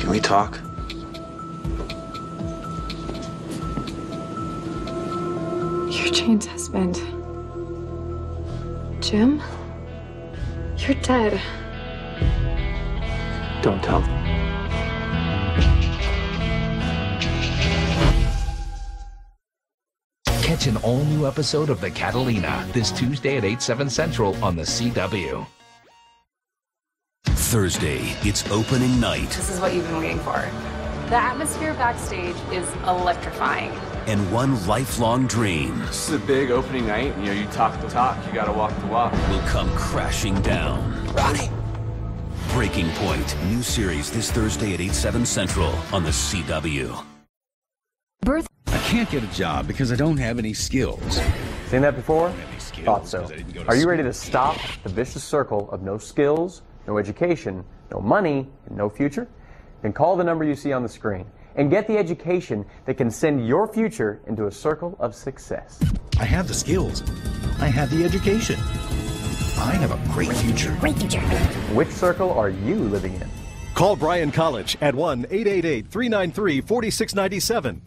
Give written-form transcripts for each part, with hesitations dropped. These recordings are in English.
Can we talk? You're Jane's husband. Jim? You're dead. Don't tell them. Catch an all-new episode of The Catalina this Tuesday at 8/7 Central on the CW. Thursday, it's opening night. This is what you've been waiting for. The atmosphere backstage is electrifying. And one lifelong dream. This is a big opening night. You know, you talk the talk, you gotta walk the walk. Will come crashing down. Ronnie! Breaking Point, new series this Thursday at 8/7 Central on the CW. I can't get a job because I don't have any skills. Seen that before? Thought so. Are you ready to stop the vicious circle of no skills, no education, no money, and no future? Then call the number you see on the screen and get the education that can send your future into a circle of success. I have the skills. I have the education. I have a great future. Great future. Which circle are you living in? Call Bryan College at 1-888-393-4697.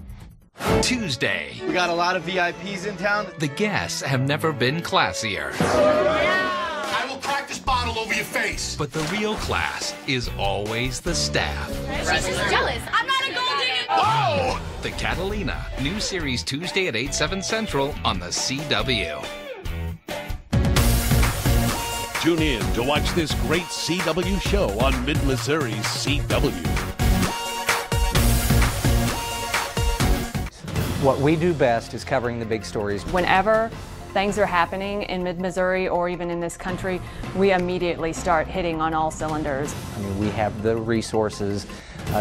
Tuesday. We got a lot of VIPs in town. The guests have never been classier. I will crack this bottle over your face. But the real class is always the staff. She's jealous. I'm not a gold digger. Whoa! The Catalina, new series Tuesday at 8/7 Central on the CW. Tune in to watch this great CW show on Mid-Missouri's CW. What we do best is covering the big stories. Whenever things are happening in mid-Missouri or even in this country, we immediately start hitting on all cylinders. I mean, we have the resources,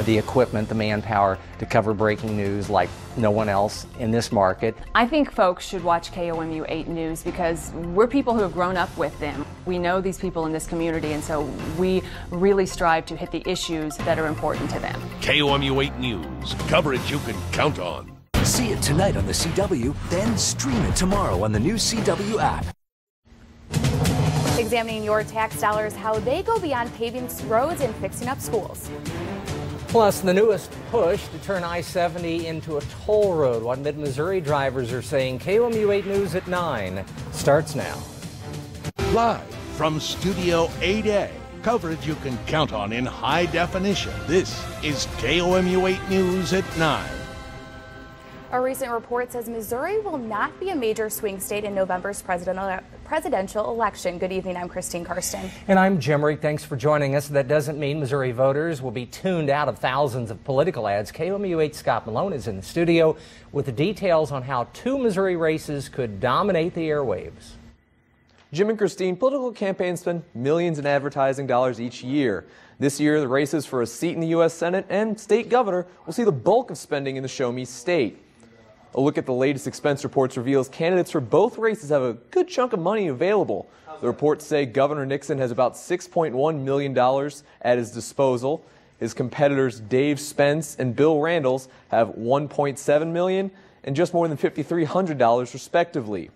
the equipment, the manpower to cover breaking news like no one else in this market. I think folks should watch KOMU 8 News because we're people who have grown up with them. We know these people in this community, and so we really strive to hit the issues that are important to them. KOMU 8 News, coverage you can count on. See it tonight on the CW, then stream it tomorrow on the new CW app. Examining your tax dollars, how they go beyond paving roads and fixing up schools. Plus, the newest push to turn I-70 into a toll road. What Mid-Missouri drivers are saying. KOMU 8 News at 9 starts now. Live from Studio 8A, coverage you can count on in high definition. This is KOMU 8 News at 9. A recent report says Missouri will not be a major swing state in November's presidential election. Good evening, I'm Christine Karsten. And I'm Jim Reek. Thanks for joining us. That doesn't mean Missouri voters will be tuned out of thousands of political ads. KOMU 8 Scott Malone is in the studio with the details on how two Missouri races could dominate the airwaves. Jim and Christine, political campaigns spend millions in advertising dollars each year. This year, the races for a seat in the U.S. Senate and state governor will see the bulk of spending in the Show Me State. A look at the latest expense reports reveals candidates for both races have a good chunk of money available. The reports say Governor Nixon has about $6.1 million at his disposal. His competitors Dave Spence and Bill Randalls have $1.7 million and just more than $5,300 respectively.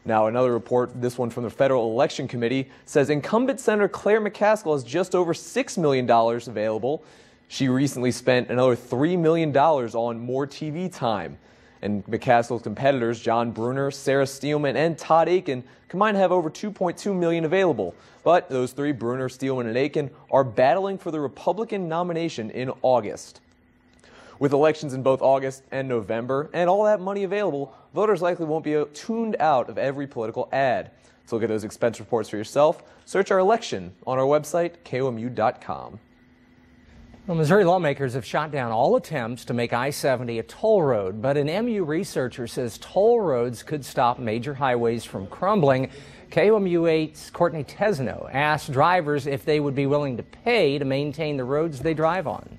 Now, another report, this one from the Federal Election Committee, says incumbent Senator Claire McCaskill has just over $6 million available. She recently spent another $3 million on more TV time. And McCaskill's competitors, John Bruner, Sarah Steelman, and Todd Aiken, combined have over $2.2 million available. But those three, Bruner, Steelman, and Aiken, are battling for the Republican nomination in August. With elections in both August and November, and all that money available, voters likely won't be tuned out of every political ad. So look at those expense reports for yourself. Search our election on our website, KOMU.com. Well, Missouri lawmakers have shot down all attempts to make I-70 a toll road, but an MU researcher says toll roads could stop major highways from crumbling. KOMU 8's Courtney Tesno asked drivers if they would be willing to pay to maintain the roads they drive on.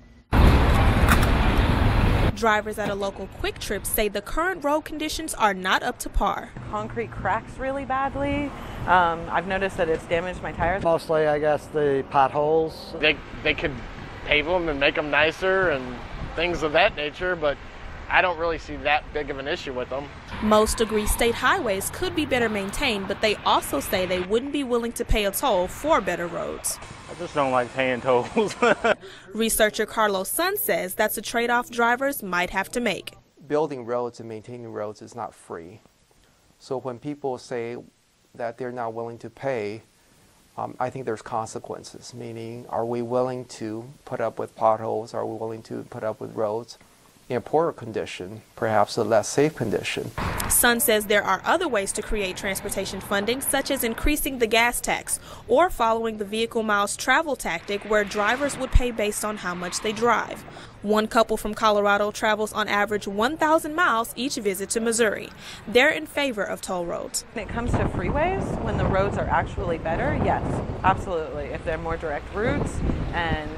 Drivers at a local Quick Trip say the current road conditions are not up to par. Concrete cracks really badly. I've noticed that it's damaged my tires. Mostly, I guess, the potholes. They could pave them and make them nicer and things of that nature, but I don't really see that big of an issue with them. Most agree state highways could be better maintained, but they also say they wouldn't be willing to pay a toll for better roads. I just don't like paying tolls. Researcher Carlos Sun says that's a trade-off drivers might have to make. Building roads and maintaining roads is not free. So when people say that they're not willing to pay, I think there's consequences, meaning are we willing to put up with potholes? Are we willing to put up with roads in a poorer condition, perhaps a less safe condition? Sun says there are other ways to create transportation funding, such as increasing the gas tax or following the vehicle miles travel tactic where drivers would pay based on how much they drive. One couple from Colorado travels on average 1,000 miles each visit to Missouri. They're in favor of toll roads. When it comes to freeways, when the roads are actually better, yes, absolutely. If they're more direct routes and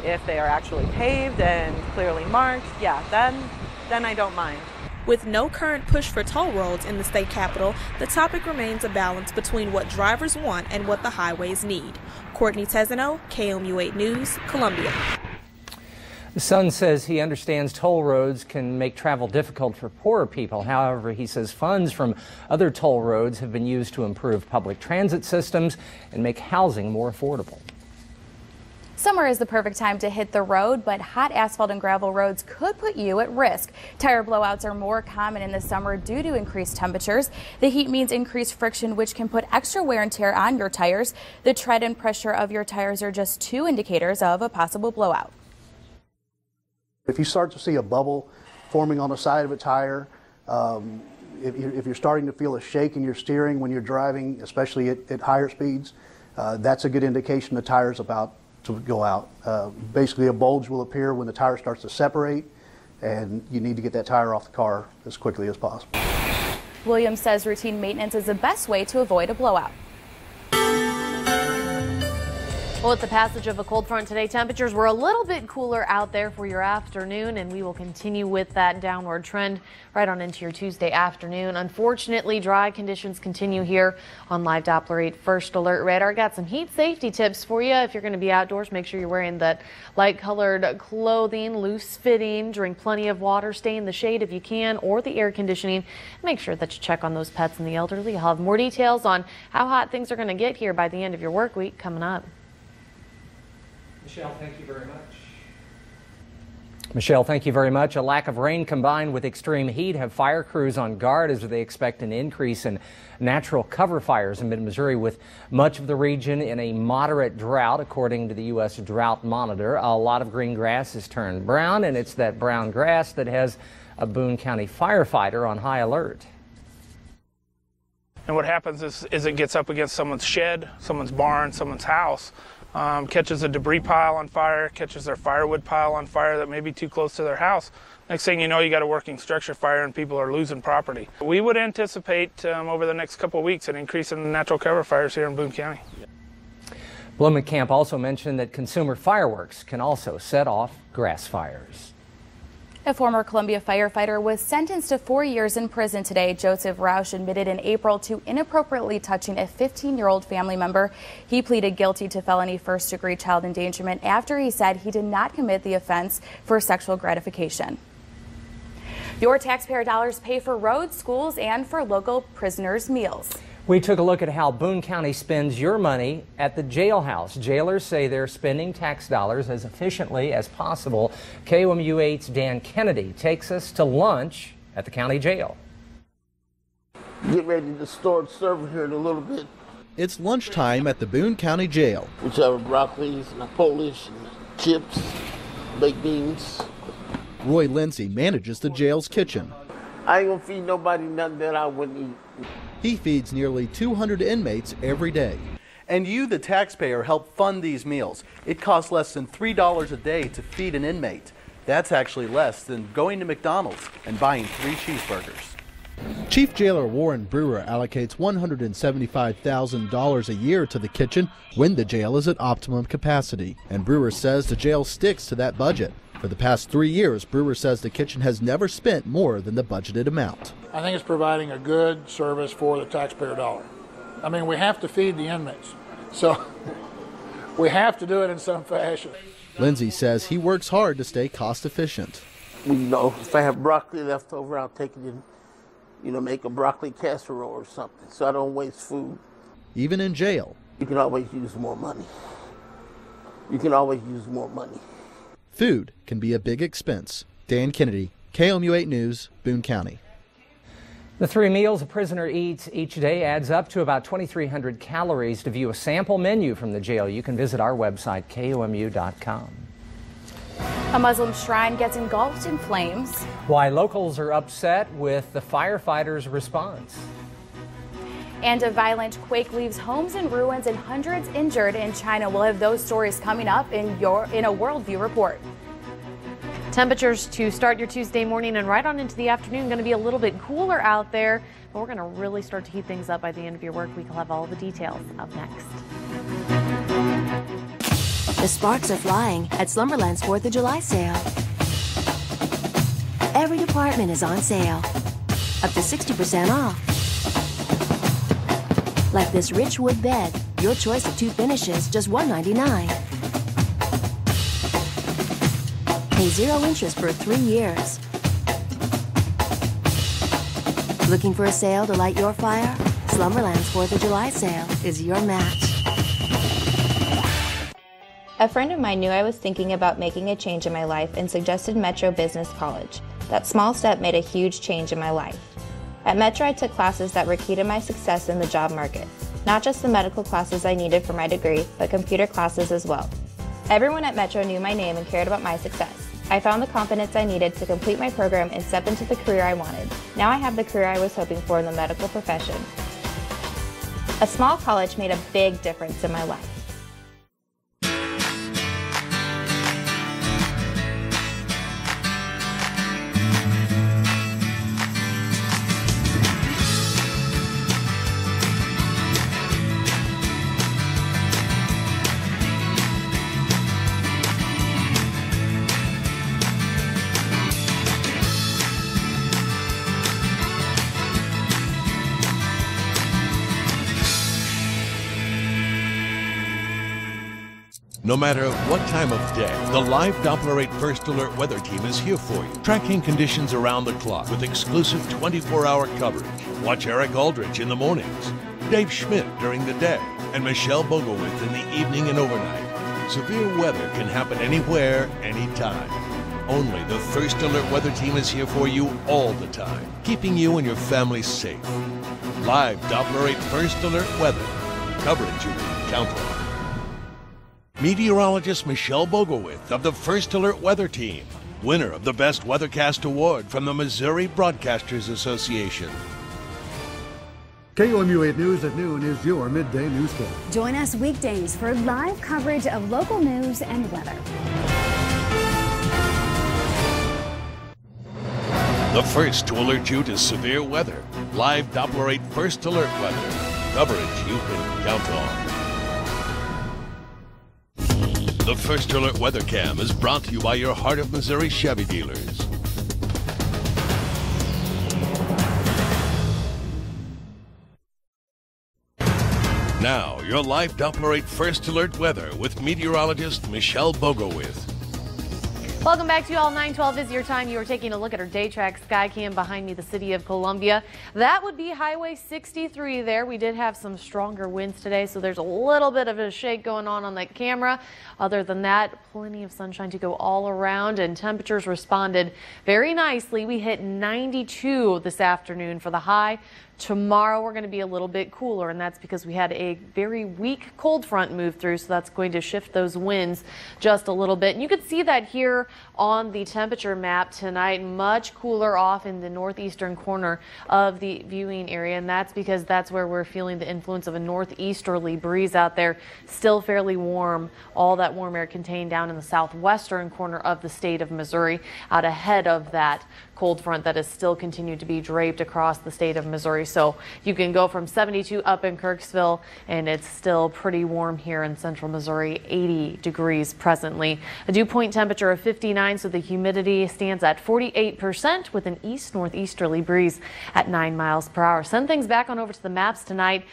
if they are actually paved and clearly marked, yeah, then I don't mind. With no current push for toll roads in the state capital, the topic remains a balance between what drivers want and what the highways need. Courtney Tezano, KOMU 8 News, Columbia. The Sun says he understands toll roads can make travel difficult for poorer people. However, he says funds from other toll roads have been used to improve public transit systems and make housing more affordable. Summer is the perfect time to hit the road, but hot asphalt and gravel roads could put you at risk. Tire blowouts are more common in the summer due to increased temperatures. The heat means increased friction, which can put extra wear and tear on your tires. The tread and pressure of your tires are just two indicators of a possible blowout. If you start to see a bubble forming on the side of a tire, if you're starting to feel a shake in your steering when you're driving, especially at higher speeds, that's a good indication the tire's about to go out. Basically, a bulge will appear when the tire starts to separate, and you need to get that tire off the car as quickly as possible. Williams says routine maintenance is the best way to avoid a blowout. Well, with the passage of a cold front today, temperatures were a little bit cooler out there for your afternoon, and we will continue with that downward trend right on into your Tuesday afternoon. Unfortunately, dry conditions continue here on Live Doppler 8 First Alert Radar. Got some heat safety tips for you. If you're going to be outdoors, make sure you're wearing that light-colored clothing, loose fitting, drink plenty of water, stay in the shade if you can, or the air conditioning. Make sure that you check on those pets and the elderly. I'll have more details on how hot things are going to get here by the end of your work week coming up. Michelle, thank you very much. Michelle, thank you very much. A lack of rain combined with extreme heat have fire crews on guard as they expect an increase in natural cover fires in mid-Missouri, with much of the region in a moderate drought, according to the U.S. Drought Monitor. A lot of green grass has turned brown, and it's that brown grass that has a Boone County firefighter on high alert. And what happens is it gets up against someone's shed, someone's barn, someone's house. Catches a debris pile on fire, catches their firewood pile on fire that may be too close to their house. Next thing you know, you got a working structure fire and people are losing property. We would anticipate over the next couple of weeks an increase in natural cover fires here in Boone County. Blumenkamp also mentioned that consumer fireworks can also set off grass fires. A former Columbia firefighter was sentenced to 4 years in prison today. Joseph Roush admitted in April to inappropriately touching a 15-year-old family member. He pleaded guilty to felony first-degree child endangerment after he said he did not commit the offense for sexual gratification. Your taxpayer dollars pay for roads, schools, and for local prisoners' meals. We took a look at how Boone County spends your money at the jailhouse. Jailers say they're spending tax dollars as efficiently as possible. KOMU 8's Dan Kennedy takes us to lunch at the county jail. Get ready to start serving here in a little bit. It's lunchtime at the Boone County Jail. We have broccoli and Polish and chips, baked beans. Roy Lindsay manages the jail's kitchen. I ain't gonna feed nobody nothing that I wouldn't eat. He feeds nearly 200 inmates every day. And you, the taxpayer, help fund these meals. It costs less than $3 a day to feed an inmate. That's actually less than going to McDonald's and buying 3 cheeseburgers. Chief Jailer Warren Brewer allocates $175,000 a year to the kitchen when the jail is at optimum capacity. And Brewer says the jail sticks to that budget. For the past 3 years, Brewer says the kitchen has never spent more than the budgeted amount. I think it's providing a good service for the taxpayer dollar. I mean, we have to feed the inmates, so we have to do it in some fashion. Lindsay says he works hard to stay cost efficient. if I have broccoli left over, I'll take it and, make a broccoli casserole or something, so I don't waste food. Even in jail, you can always use more money. You can always use more money. Food can be a big expense. Dan Kennedy, KOMU 8 News, Boone County. The 3 meals a prisoner eats each day adds up to about 2,300 calories. To view a sample menu from the jail, you can visit our website, KOMU.com. A Muslim shrine gets engulfed in flames. Why locals are upset with the firefighters' response. And a violent quake leaves homes in ruins and hundreds injured in China. We'll have those stories coming up in a Worldview report. Temperatures to start your Tuesday morning and right on into the afternoon going to be a little bit cooler out there, but we're going to really start to heat things up by the end of your work week. We'll have all the details up next. The sparks are flying at Slumberland's 4th of July sale. Every department is on sale, up to 60% off. Like this rich wood bed, your choice of 2 finishes, just $199. Pay 0 interest for 3 years. Looking for a sale to light your fire? Slumberland's 4th of July sale is your match. A friend of mine knew I was thinking about making a change in my life and suggested Metro Business College. That small step made a huge change in my life. At Metro, I took classes that were key to my success in the job market. Not just the medical classes I needed for my degree, but computer classes as well. Everyone at Metro knew my name and cared about my success. I found the confidence I needed to complete my program and step into the career I wanted. Now I have the career I was hoping for in the medical profession. A small college made a big difference in my life. No matter what time of day, the live Doppler 8 First Alert Weather Team is here for you, tracking conditions around the clock with exclusive 24-hour coverage. Watch Eric Aldrich in the mornings, Dave Schmidt during the day, and Michelle Bogowitz in the evening and overnight. Severe weather can happen anywhere, anytime. Only the First Alert Weather Team is here for you all the time, keeping you and your family safe. Live Doppler 8 First Alert Weather. Coverage you can count on. Meteorologist Michelle Bogowitz of the First Alert Weather Team, winner of the Best Weathercast Award from the Missouri Broadcasters Association. KOMU 8 News at noon is your midday newscast. Join us weekdays for live coverage of local news and weather. The first to alert you to severe weather. Live Doppler 8 First Alert Weather. Coverage you can count on. The First Alert Weather Cam is brought to you by your Heart of Missouri Chevy dealers. Now, your live Doppler 8 First Alert weather with meteorologist Michelle Bogowitz. Welcome back to you all. 9:12 is your time. You are taking a look at our day track sky cam behind me, the city of Columbia. That would be Highway 63 there. We did have some stronger winds today, so there's a little bit of a shake going on that camera. Other than that, plenty of sunshine to go all around, and temperatures responded very nicely. We hit 92 this afternoon for the high. Tomorrow we're going to be a little bit cooler, and that's because we had a very weak cold front move through, so that's going to shift those winds just a little bit. And you can see that here on the temperature map tonight, much cooler off in the northeastern corner of the viewing area, and that's because that's where we're feeling the influence of a northeasterly breeze out there. Still fairly warm, all that warm air contained down in the southwestern corner of the state of Missouri, out ahead of that cold front that has still continued to be draped across the state of Missouri. So you can go from 72 up in Kirksville, and it's still pretty warm here in central Missouri, 80 degrees presently. A dew point temperature of 59, so the humidity stands at 48% with an east-northeasterly breeze at 9 miles per hour. Send things back on over to the maps tonight.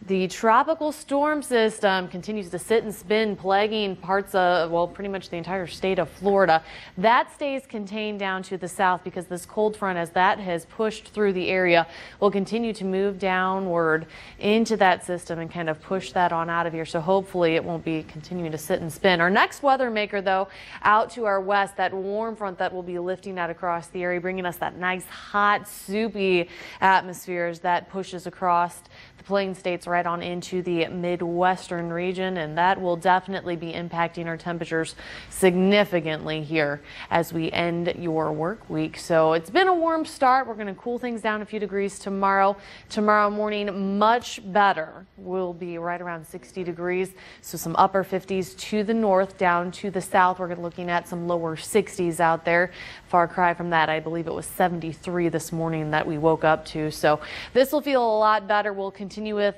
The tropical storm system continues to sit and spin, plaguing parts of, well, pretty much the entire state of Florida. That stays contained down to the south because this cold front, as that has pushed through the area, will continue to move downward into that system and kind of push that on out of here. So hopefully it won't be continuing to sit and spin. Our next weather maker, though, out to our west, that warm front that will be lifting out across the area, bringing us that nice, hot, soupy atmosphere as that pushes across the Plain States right on into the Midwestern region, and that will definitely be impacting our temperatures significantly here as we end your work week. So it's been a warm start. We're going to cool things down a few degrees tomorrow. Tomorrow morning, much better. We'll be right around 60 degrees, so some upper 50s to the north, down to the south. We're looking at some lower 60s out there. Far cry from that. I believe it was 73 this morning that we woke up to. So this will feel a lot better. We'll continue with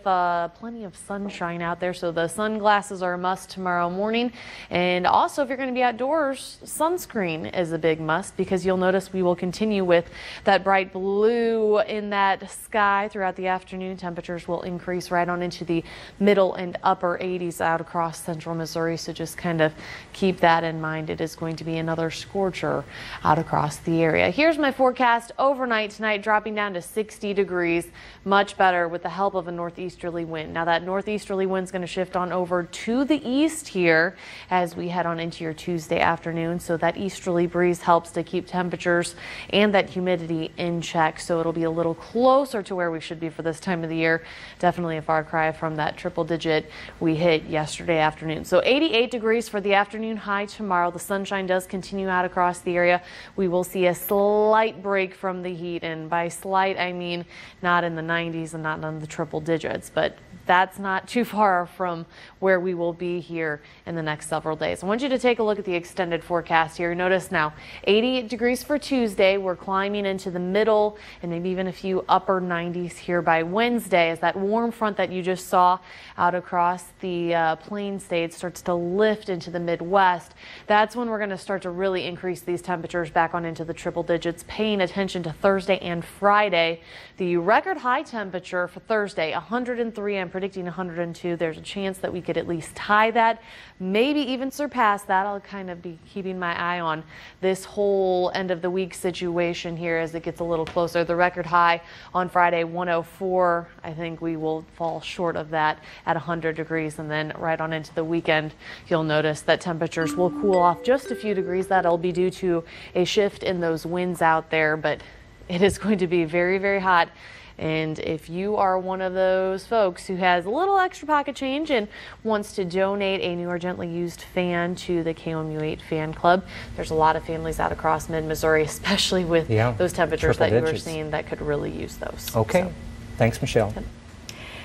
plenty of sunshine out there, so the sunglasses are a must tomorrow morning. And also, if you're going to be outdoors, sunscreen is a big must, because you'll notice we will continue with that bright blue in that sky throughout the afternoon. Temperatures will increase right on into the middle and upper 80s out across central Missouri, so just kind of keep that in mind. It is going to be another scorcher out across the area. Here's my forecast overnight tonight, dropping down to 60 degrees, much better with the help of a northeasterly wind. Now that northeasterly wind is going to shift on over to the east here as we head on into your Tuesday afternoon. So that easterly breeze helps to keep temperatures and that humidity in check. So it'll be a little closer to where we should be for this time of the year. Definitely a far cry from that triple digit we hit yesterday afternoon. So 88 degrees for the afternoon high tomorrow. The sunshine does continue out across the area. We will see a slight break from the heat, and by slight I mean not in the 90s and not in the triple digits, but that's not too far from where we will be here in the next several days. I want you to take a look at the extended forecast here. Notice now 88 degrees for Tuesday. We're climbing into the middle and maybe even a few upper 90s here by Wednesday, as that warm front that you just saw out across the Plain States starts to lift into the Midwest. That's when we're going to start to really increase these temperatures back on into the triple digits. Paying attention to Thursday and Friday. The record high temperature for Thursday, 103. I'm predicting 102. There's a chance that we could at least tie that, maybe even surpass that. I'll kind of be keeping my eye on this whole end of the week situation here as it gets a little closer. The record high on Friday, 104. I think we will fall short of that at 100 degrees, and then right on into the weekend, you'll notice that temperatures will cool off just a few degrees. That'll be due to a shift in those winds out there, but it is going to be very, very hot. And if you are one of those folks who has a little extra pocket change and wants to donate a new or gently used fan to the KOMU8 fan club, there's a lot of families out across mid-Missouri, especially with those temperatures that you were seeing, that could really use those. Okay. So. Thanks, Michelle.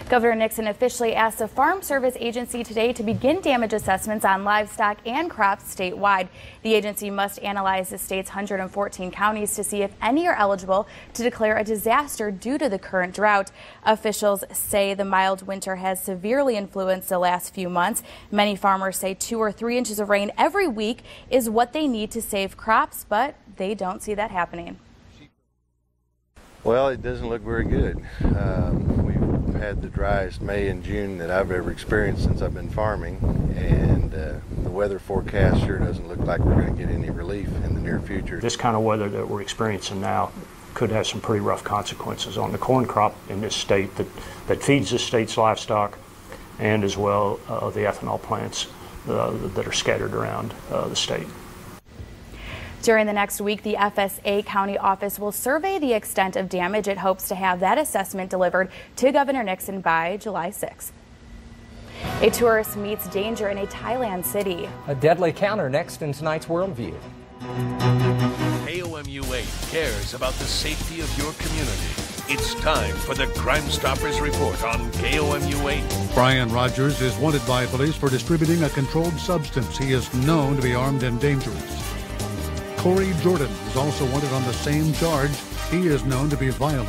Governor Nixon officially asked the Farm Service Agency today to begin damage assessments on livestock and crops statewide. The agency must analyze the state's 114 counties to see if any are eligible to declare a disaster due to the current drought. Officials say the mild winter has severely influenced the last few months. Many farmers say 2 or 3 inches of rain every week is what they need to save crops, but they don't see that happening. Well, it doesn't look very good. We've had the driest May and June that I've ever experienced since I've been farming, and the weather forecast sure doesn't look like we're going to get any relief in the near future. This kind of weather that we're experiencing now could have some pretty rough consequences on the corn crop in this state that feeds the state's livestock, and as well the ethanol plants that are scattered around the state. During the next week, the FSA county office will survey the extent of damage. It hopes to have that assessment delivered to Governor Nixon by July 6th. A tourist meets danger in a Thailand city. A deadly counter next in tonight's Worldview. KOMU8 cares about the safety of your community. It's time for the Crime Stoppers Report on KOMU8. Brian Rogers is wanted by police for distributing a controlled substance. He is known to be armed and dangerous. Corey Jordan is also wanted on the same charge. He is known to be violent.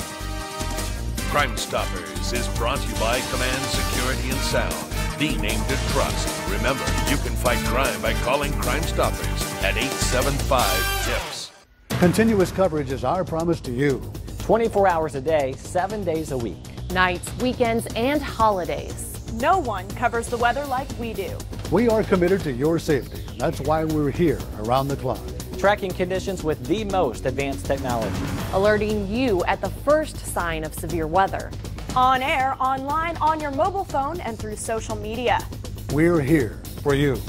Crime Stoppers is brought to you by Command Security and Sound, the name to trust. Remember, you can fight crime by calling Crime Stoppers at 875-TIPS. Continuous coverage is our promise to you. 24 hours a day, 7 days a week. nights, weekends, and holidays. No one covers the weather like we do. We are committed to your safety. That's why we're here around the clock. Tracking conditions with the most advanced technology. Alerting you at the first sign of severe weather. On air, online, on your mobile phone, and through social media. We're here for you.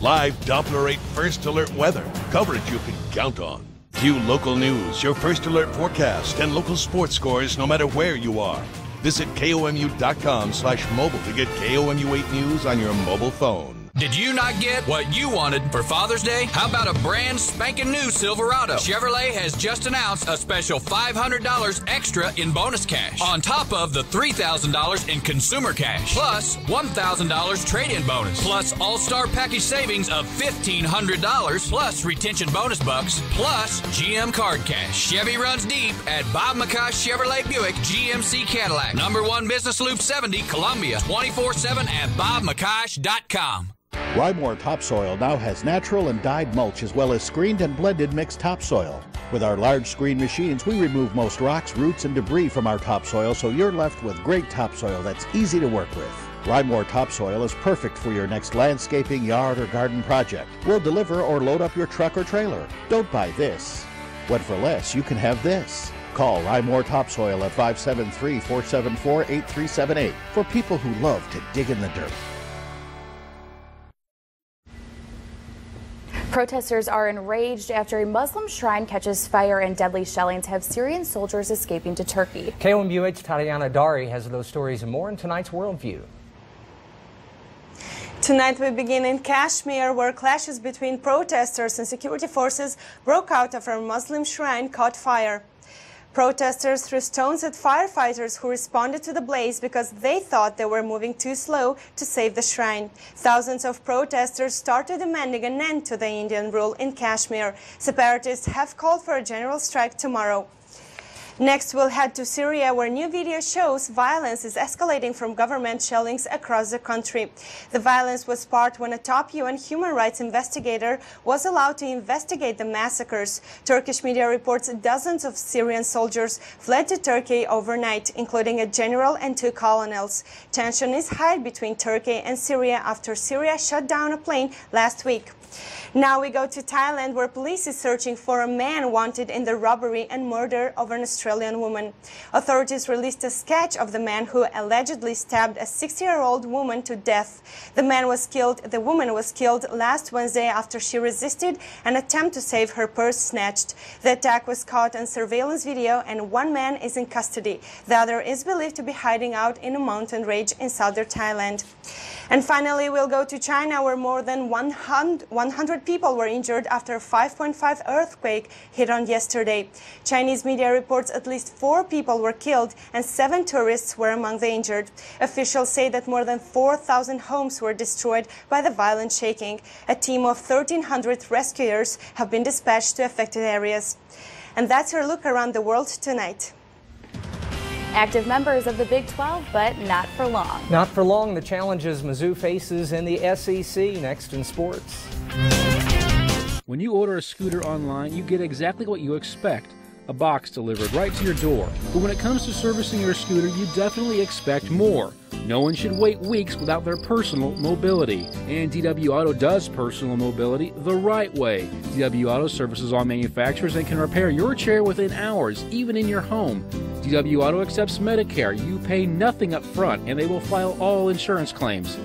Live Doppler 8 First Alert weather. Coverage you can count on. View local news, your First Alert forecast, and local sports scores no matter where you are. Visit KOMU.com/mobile to get KOMU 8 News on your mobile phone. Did you not get what you wanted for Father's Day? How about a brand spanking new Silverado? Chevrolet has just announced a special $500 extra in bonus cash on top of the $3,000 in consumer cash, plus $1,000 trade-in bonus, plus all-star package savings of $1,500, plus retention bonus bucks, plus GM card cash. Chevy runs deep at Bob McCosh Chevrolet Buick GMC Cadillac. #1 Business Loop 70, Columbia, 24/7 at bobmccosh.com. Rymore Topsoil now has natural and dyed mulch as well as screened and blended mixed topsoil. With our large screen machines, we remove most rocks, roots, and debris from our topsoil, so you're left with great topsoil that's easy to work with. Rymore Topsoil is perfect for your next landscaping, yard, or garden project. We'll deliver or load up your truck or trailer. Don't buy this. When for less, you can have this. Call Rymore Topsoil at 573-474-8378 for people who love to dig in the dirt. Protesters are enraged after a Muslim shrine catches fire and deadly shellings have Syrian soldiers escaping to Turkey. KOMU8's Tatiana Dari has those stories and more in tonight's Worldview. Tonight we begin in Kashmir, where clashes between protesters and security forces broke out after a Muslim shrine caught fire. Protesters threw stones at firefighters who responded to the blaze because they thought they were moving too slow to save the shrine. Thousands of protesters started demanding an end to the Indian rule in Kashmir. Separatists have called for a general strike tomorrow. Next, we'll head to Syria, where new video shows violence is escalating from government shellings across the country. The violence was sparked when a top UN human rights investigator was allowed to investigate the massacres. Turkish media reports dozens of Syrian soldiers fled to Turkey overnight, including a general and 2 colonels. Tension is high between Turkey and Syria after Syria shut down a plane last week. Now we go to Thailand, where police is searching for a man wanted in the robbery and murder of an Australian woman. Authorities released a sketch of the man who allegedly stabbed a 60-year-old woman to death. The woman was killed last Wednesday after she resisted an attempt to save her purse snatched. The attack was caught on surveillance video and one man is in custody. The other is believed to be hiding out in a mountain range in southern Thailand. And finally, we'll go to China, where more than 100 people were injured after a 5.5 earthquake hit on yesterday. Chinese media reports at least 4 people were killed and 7 tourists were among the injured. Officials say that more than 4,000 homes were destroyed by the violent shaking. A team of 1,300 rescuers have been dispatched to affected areas. And that's your look around the world tonight. Active members of the Big 12, but not for long. Not for long, the challenges Mizzou faces in the SEC. Next in sports. When you order a scooter online, you get exactly what you expect. A box delivered right to your door. But when it comes to servicing your scooter, you definitely expect more. No one should wait weeks without their personal mobility. And DW Auto does personal mobility the right way. DW Auto services all manufacturers and can repair your chair within hours, even in your home. DW Auto accepts Medicare. You pay nothing up front, and they will file all insurance claims.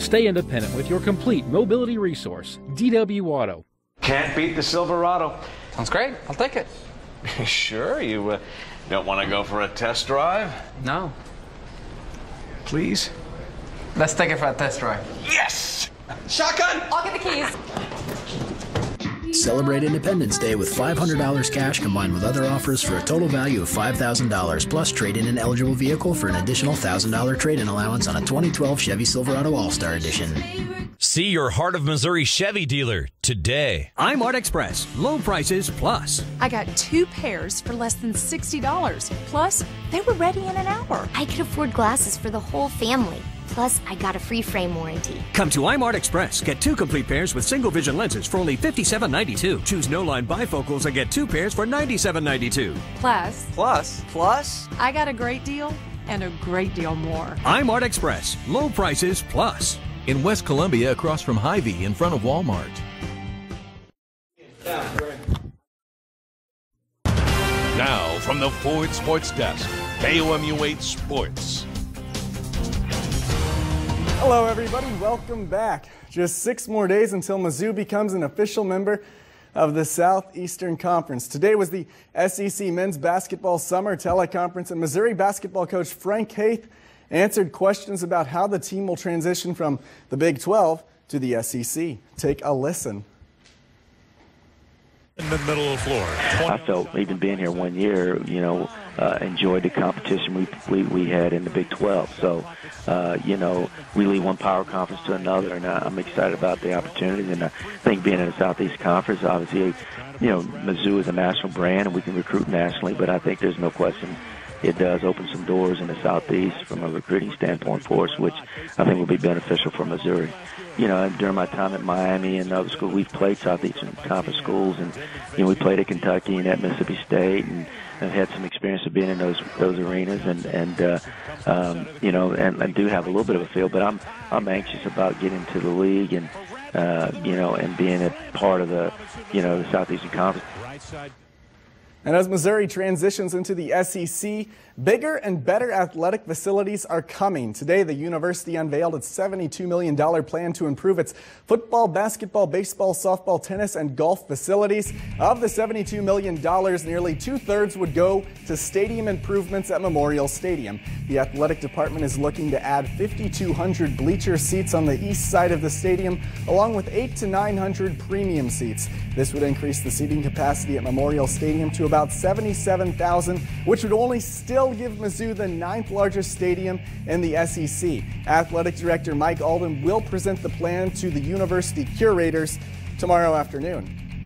Stay independent with your complete mobility resource. DW Auto. Can't beat the Silverado. Sounds great. I'll take it. Sure, you don't want to go for a test drive? No. Please? Let's take it for a test drive. Yes! Shotgun! I'll get the keys. Celebrate Independence Day with $500 cash combined with other offers for a total value of $5,000, plus trade in an eligible vehicle for an additional $1,000 trade-in allowance on a 2012 Chevy Silverado All-Star Edition. See your Heart of Missouri Chevy dealer today. I'm Art Express. Low prices plus. I got 2 pairs for less than $60. Plus, they were ready in an hour. I could afford glasses for the whole family. Plus, I got a free frame warranty. Come to I'm Art Express. Get 2 complete pairs with single vision lenses for only $57.92. Choose no line bifocals and get 2 pairs for $97.92. Plus, I got a great deal and a great deal more. iMart Express, low prices plus. In West Columbia, across from Hy-Vee, in front of Walmart. Now, from the Ford Sports Desk, KOMU 8 Sports. Hello, everybody. Welcome back. Just 6 more days until Mizzou becomes an official member of the Southeastern Conference. Today was the SEC Men's Basketball Summer Teleconference, and Missouri basketball coach Frank Haith answered questions about how the team will transition from the Big 12 to the SEC. Take a listen. In the middle of the floor. I felt, even being here 1 year, enjoyed the competition we had in the Big 12. So, we leave one power conference to another, and I'm excited about the opportunity. And I think being in the Southeast Conference, obviously, Mizzou is a national brand, and we can recruit nationally, but I think there's no question it does open some doors in the Southeast from a recruiting standpoint for us, which I think will be beneficial for Missouri. During my time at Miami and other schools, we've played Southeastern Conference schools, and we played at Kentucky and at Mississippi State, and I've had some experience of being in those arenas, and do have a little bit of a feel. But I'm anxious about getting to the league and and being a part of the the Southeastern Conference. And as Missouri transitions into the SEC, bigger and better athletic facilities are coming. Today, the university unveiled its $72 million plan to improve its football, basketball, baseball, softball, tennis, and golf facilities. Of the $72 million, nearly 2/3 would go to stadium improvements at Memorial Stadium. The athletic department is looking to add 5,200 bleacher seats on the east side of the stadium, along with 800 to 900 premium seats. This would increase the seating capacity at Memorial Stadium to about 77,000, which would only still give Mizzou the 9th largest stadium in the SEC. Athletic Director Mike Alden will present the plan to the university curators tomorrow afternoon.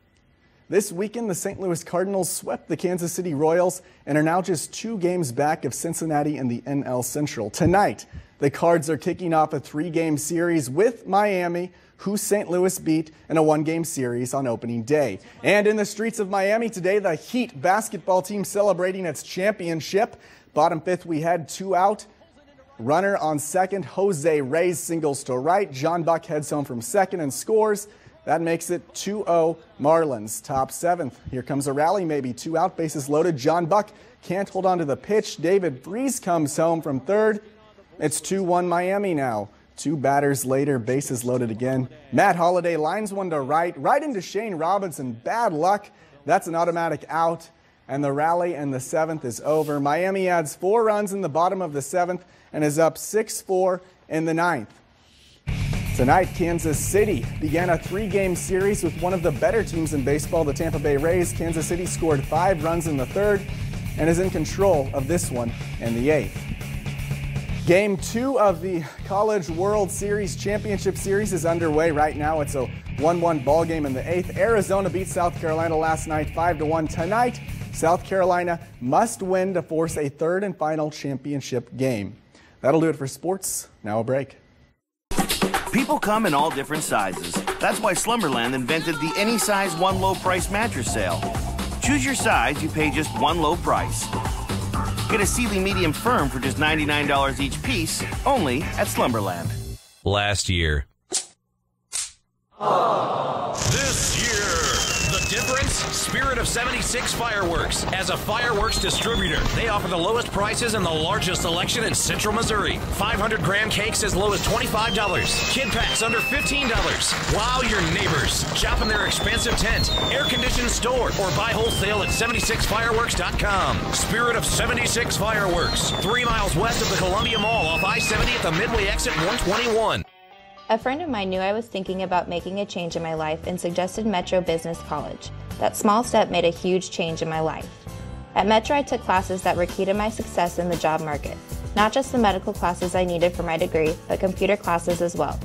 This weekend, the St. Louis Cardinals swept the Kansas City Royals and are now just 2 games back of Cincinnati in the NL Central. Tonight, the Cards are kicking off a 3-game series with Miami, who St. Louis beat in a 1-game series on opening day. And in the streets of Miami today, the Heat basketball team celebrating its championship. Bottom 5th, we had 2 out. Runner on second, Jose Reyes singles to right. John Buck heads home from second and scores. That makes it 2-0 Marlins. Top 7th, here comes a rally, maybe 2 out, bases loaded. John Buck can't hold on to the pitch. David Freese comes home from third. It's 2-1 Miami now. 2 batters later, bases loaded again. Matt Holliday lines one to right into Shane Robinson. Bad luck. That's an automatic out. And the rally in the 7th is over. Miami adds 4 runs in the bottom of the 7th and is up 6-4 in the 9th. Tonight, Kansas City began a 3-game series with one of the better teams in baseball, the Tampa Bay Rays. Kansas City scored 5 runs in the 3rd and is in control of this one in the 8th. Game 2 of the College World Series Championship Series is underway right now. It's a 1-1 ball game in the 8th. Arizona beat South Carolina last night 5-1. Tonight, South Carolina must win to force a 3rd and final championship game. That'll do it for sports. Now a break. People come in all different sizes. That's why Slumberland invented the Any Size One Low Price mattress sale. Choose your size, you pay just one low price. Get a Sealy Medium Firm for just $99 each piece, only at Slumberland. Last year. This year, the difference? Spirit of 76 Fireworks. As a fireworks distributor, they offer the lowest prices and the largest selection in Central Missouri. 500-gram cakes as low as $25. Kid packs under $15. Wow your neighbors. Shop in their expansive tent, air-conditioned store, or buy wholesale at 76fireworks.com. Spirit of 76 Fireworks. 3 miles west of the Columbia Mall off I-70 at the Midway exit 121. A friend of mine knew I was thinking about making a change in my life and suggested Metro Business College. That small step made a huge change in my life. At Metro, I took classes that were key to my success in the job market. Not just the medical classes I needed for my degree, but computer classes as well.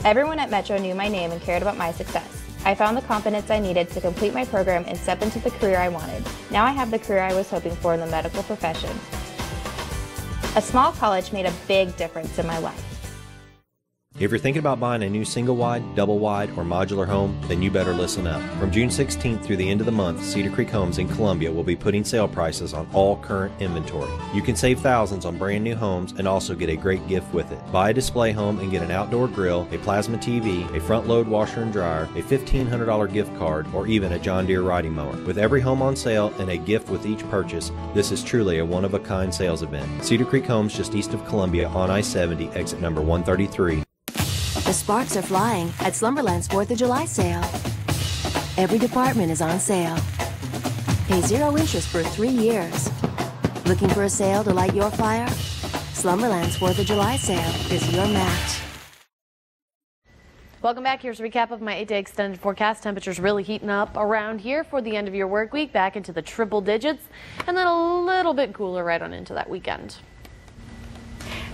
Everyone at Metro knew my name and cared about my success. I found the confidence I needed to complete my program and step into the career I wanted. Now I have the career I was hoping for in the medical profession. A small college made a big difference in my life. If you're thinking about buying a new single-wide, double-wide, or modular home, then you better listen up. From June 16th through the end of the month, Cedar Creek Homes in Columbia will be putting sale prices on all current inventory. You can save thousands on brand new homes and also get a great gift with it. Buy a display home and get an outdoor grill, a plasma TV, a front-load washer and dryer, a $1,500 gift card, or even a John Deere riding mower. With every home on sale and a gift with each purchase, this is truly a one-of-a-kind sales event. Cedar Creek Homes just east of Columbia on I-70, exit number 133. The sparks are flying at Slumberland's 4th of July sale. Every department is on sale. Pay 0 interest for 3 years. Looking for a sale to light your fire? Slumberland's 4th of July sale is your match. Welcome back. Here's a recap of my 8-day extended forecast. Temperatures really heating up around here for the end of your work week, back into the triple digits, and then a little bit cooler right on into that weekend.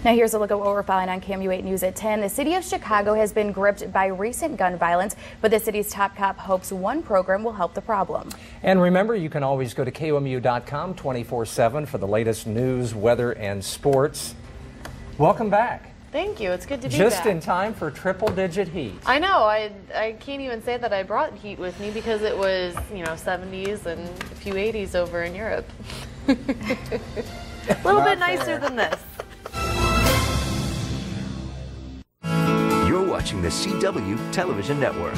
Now here's a look at what we're following on KMU 8 News at 10. The city of Chicago has been gripped by recent gun violence, but the city's top cop hopes one program will help the problem. And remember, you can always go to KOMU.com 24/7 for the latest news, weather, and sports. Welcome back. Thank you. It's good to be Just back. in time for triple-digit heat. I know. I can't even say that I brought heat with me because it was, 70s and a few 80s over in Europe. A little bit nicer than this. You're watching the CW Television Network.